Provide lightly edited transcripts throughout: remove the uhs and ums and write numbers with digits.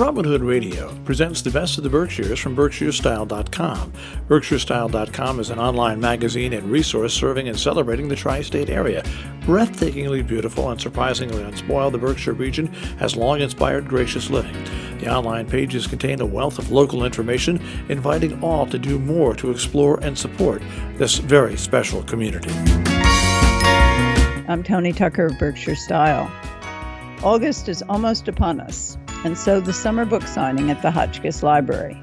Robin Hood Radio presents the best of the Berkshires from BerkshireStyle.com. BerkshireStyle.com is an online magazine and resource serving and celebrating the tri-state area. Breathtakingly beautiful and surprisingly unspoiled, the Berkshire region has long inspired gracious living. The online pages contain a wealth of local information, inviting all to do more to explore and support this very special community. I'm Tony Tucker of Berkshire Style. August is almost upon us, and so the summer book signing at the Hotchkiss Library,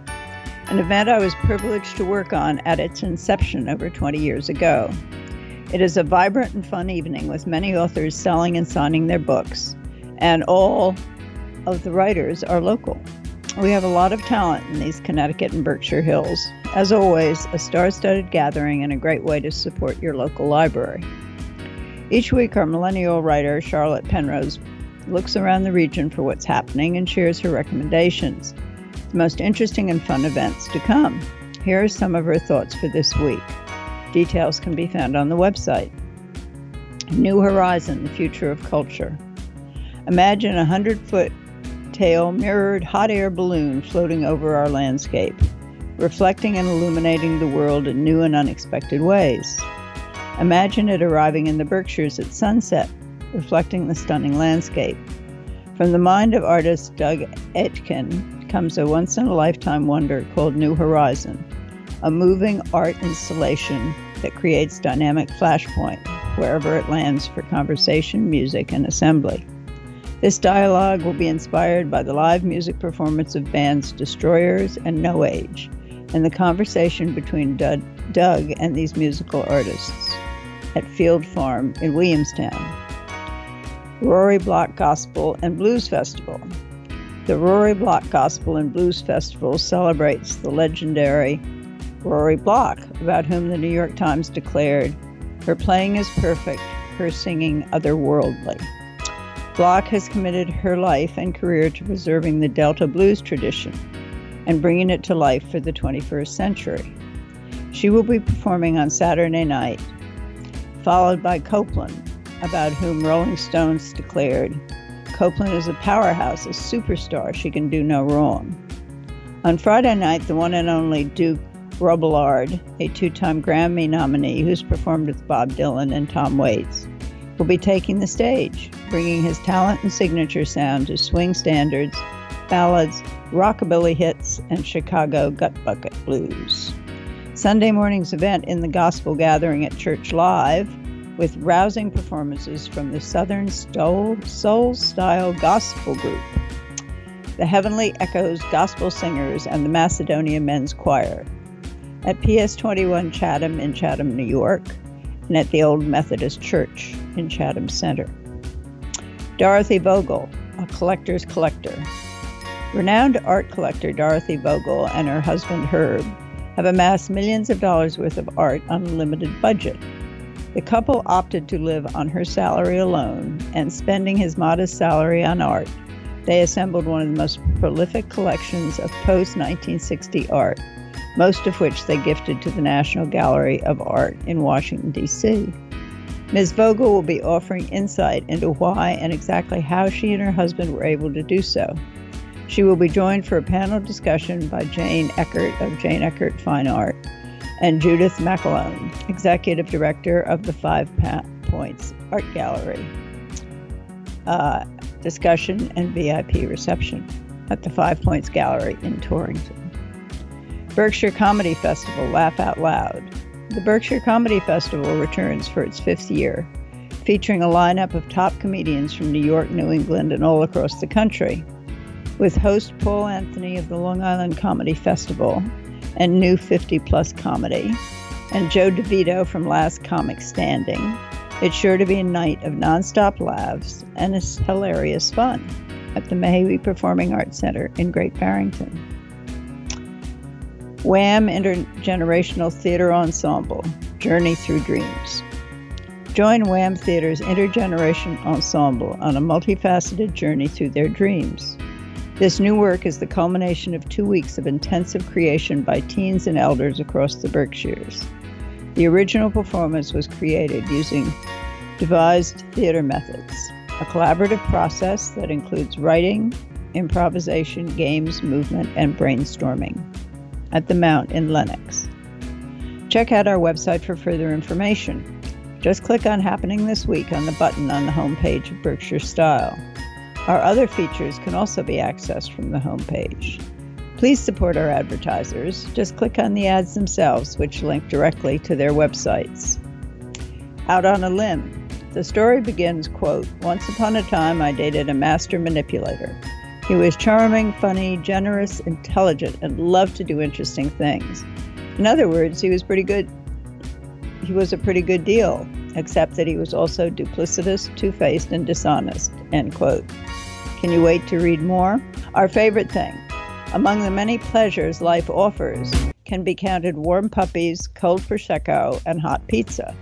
an event I was privileged to work on at its inception over 20 years ago. It is a vibrant and fun evening with many authors selling and signing their books, and all of the writers are local. We have a lot of talent in these Connecticut and Berkshire hills. As always, a star-studded gathering and a great way to support your local library. Each week, our millennial writer, Charlotte Penrose, looks around the region for what's happening and shares her recommendations, the most interesting and fun events to come. Here are some of her thoughts for this week. Details can be found on the website. New Horizon, the Future of Culture. Imagine a 100-foot tail mirrored hot air balloon floating over our landscape, reflecting and illuminating the world in new and unexpected ways. Imagine it arriving in the Berkshires at sunset, reflecting the stunning landscape. From the mind of artist Doug Etkin comes a once-in-a-lifetime wonder called New Horizon, a moving art installation that creates dynamic flashpoint wherever it lands for conversation, music, and assembly. This dialogue will be inspired by the live music performance of bands Destroyers and No Age, and the conversation between Doug and these musical artists at Field Farm in Williamstown. Rory Block Gospel and Blues Festival. The Rory Block Gospel and Blues Festival celebrates the legendary Rory Block, about whom the New York Times declared, "Her playing is perfect, her singing otherworldly." Block has committed her life and career to preserving the Delta blues tradition and bringing it to life for the 21st century. She will be performing on Saturday night, followed by Copeland, about whom Rolling Stones declared, "Copeland is a powerhouse, a superstar, she can do no wrong." On Friday night, the one and only Duke Robillard, a two-time Grammy nominee who's performed with Bob Dylan and Tom Waits, will be taking the stage, bringing his talent and signature sound to swing standards, ballads, rockabilly hits, and Chicago gut bucket blues. Sunday morning's event in the Gospel Gathering at Church Live, with rousing performances from the Southern Soul-Style Gospel Group, the Heavenly Echoes Gospel Singers, and the Macedonia Men's Choir, at PS 21 Chatham in Chatham, New York, and at the Old Methodist Church in Chatham Center. Dorothy Vogel, a collector's collector. Renowned art collector Dorothy Vogel and her husband Herb have amassed millions of dollars worth of art on a limited budget. The couple opted to live on her salary alone, and spending his modest salary on art, they assembled one of the most prolific collections of post-1960 art, most of which they gifted to the National Gallery of Art in Washington, D.C. Ms. Vogel will be offering insight into why and exactly how she and her husband were able to do so. She will be joined for a panel discussion by Jane Eckert of Jane Eckert Fine Art, and Judith McAlone, Executive Director of the 5 Points Art Gallery. Discussion and VIP reception at the 5 Points Gallery in Torrington. Berkshire Comedy Festival, Laugh Out Loud. The Berkshire Comedy Festival returns for its 5th year, featuring a lineup of top comedians from New York, New England, and all across the country, with host Paul Anthony of the Long Island Comedy Festival and New 50-Plus Comedy, and Joe DeVito from Last Comic Standing. It's sure to be a night of nonstop laughs and hilarious fun at the Mahawi Performing Arts Center in Great Barrington. Wham! Intergenerational Theater Ensemble, Journey Through Dreams. Join Wham! Theater's Intergeneration Ensemble on a multifaceted journey through their dreams. This new work is the culmination of 2 weeks of intensive creation by teens and elders across the Berkshires. The original performance was created using devised theater methods, a collaborative process that includes writing, improvisation, games, movement, and brainstorming at the Mount in Lenox. Check out our website for further information. Just click on Happening This Week on the button on the homepage of Berkshire Style. Our other features can also be accessed from the homepage. Please support our advertisers. Just click on the ads themselves, which link directly to their websites. Out on a limb. The story begins, quote, "Once upon a time I dated a master manipulator. He was charming, funny, generous, intelligent, and loved to do interesting things. In other words, he was pretty good. He was a pretty good deal, except that he was also duplicitous, two-faced, and dishonest," end quote. Can you wait to read more? Our favorite thing. Among the many pleasures life offers can be counted warm puppies, cold prosecco, and hot pizza.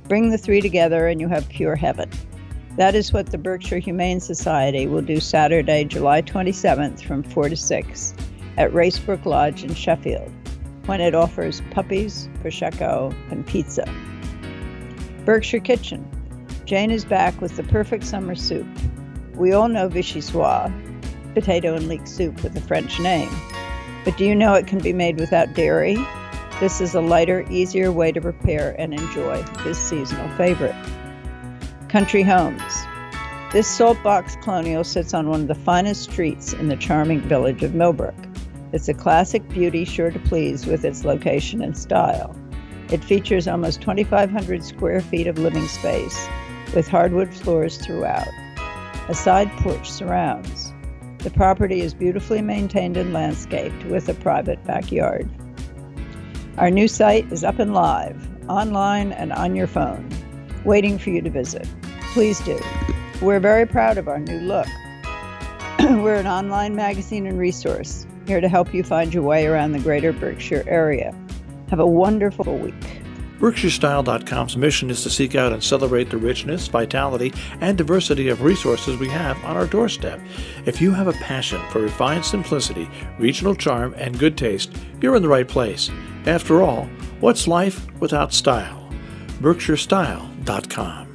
Bring the three together and you have pure heaven. That is what the Berkshire Humane Society will do Saturday, July 27th from 4 to 6 at Racebrook Lodge in Sheffield, when it offers puppies, prosecco, and pizza. Berkshire Kitchen. Jane is back with the perfect summer soup. We all know vichyssoise, potato and leek soup with a French name. But do you know it can be made without dairy? This is a lighter, easier way to prepare and enjoy this seasonal favorite. Country Homes. This saltbox colonial sits on one of the finest streets in the charming village of Millbrook. It's a classic beauty sure to please with its location and style. It features almost 2,500 square feet of living space with hardwood floors throughout. A side porch surrounds. The property is beautifully maintained and landscaped with a private backyard. Our new site is up and live, online and on your phone, waiting for you to visit. Please do. We're very proud of our new look. We're an online magazine and resource, here to help you find your way around the greater Berkshire area. Have a wonderful week. BerkshireStyle.com's mission is to seek out and celebrate the richness, vitality, and diversity of resources we have on our doorstep. If you have a passion for refined simplicity, regional charm, and good taste, you're in the right place. After all, what's life without style? BerkshireStyle.com.